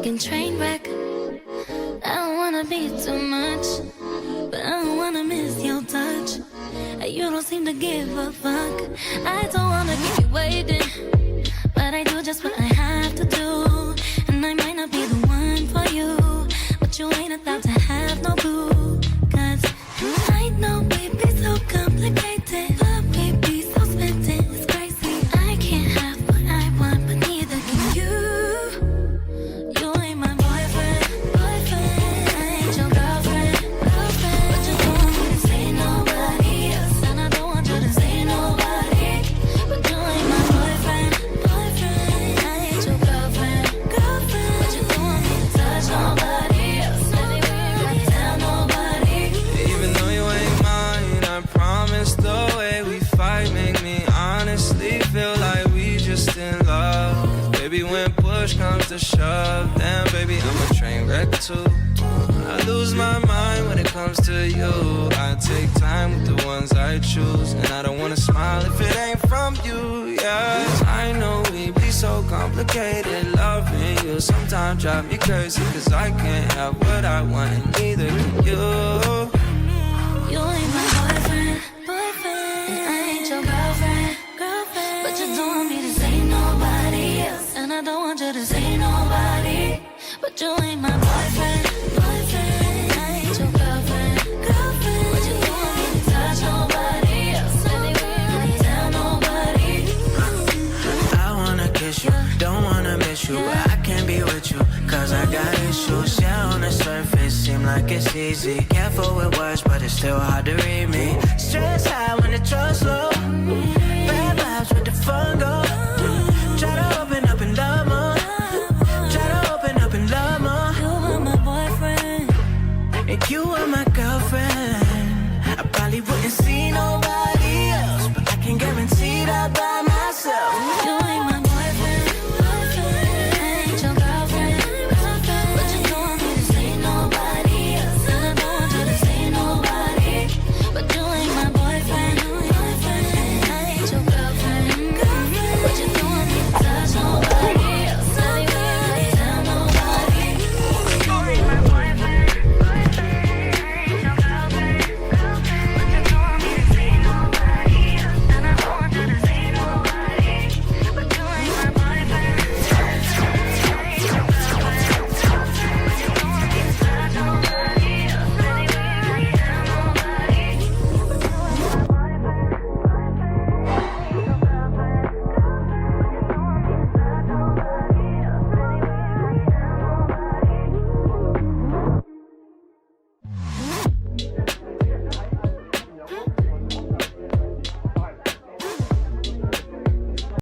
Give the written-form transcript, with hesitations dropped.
fucking train wreck. I don't wanna be too much, but I don't wanna miss your touch. You don't seem to give a fuck. I don't wanna keep you waiting, but I do just what I have to do. And I might not be the one for you, but you ain't about to have no boo. Cause I know we be so complicated, but we be so smitten, it's crazy. I can't have what I want, but neither can you. You ain't my boyfriend, boyfriend. I ain't your girlfriend, girlfriend. But you don't want me to say nobody else, and I don't want you to say nobody. But you ain't my boyfriend, boyfriend. I ain't your girlfriend, girlfriend. But you don't want me to touch nobody else, anywhere, I tell nobody. Even though you ain't mine, I promise the way we fight make me honestly feel like we just in love. 'Cause baby, when push comes to shove, damn baby, I'm a train wreck too. I lose my mind when it comes to you. I take time with the ones I choose, and I don't wanna smile if it ain't from you, yeah. I know we be so complicated, loving you sometimes drive me crazy. 'Cause I can't have what I want, and neither can you. You ain't my boyfriend, boyfriend. And I ain't your girlfriend, girlfriend. But you don't want me to say nobody else, and I don't want you to say nobody. But you ain't my boyfriend, boyfriend. I ain't your girlfriend, girlfriend. But you don't want me to touch nobody else, anywhere, I tell nobody. I wanna kiss you, don't wanna miss you, but I can't be with you, 'cause I got issues. Yeah, on the surface, seem like it's easy. Careful with words, but it's still hard to read me. Stress high when the trust low. Bad vibes with the fun go. Try to open up and love more. Try to open up and love more. You are my boyfriend, And you are my girlfriend. I probably wouldn't see nobody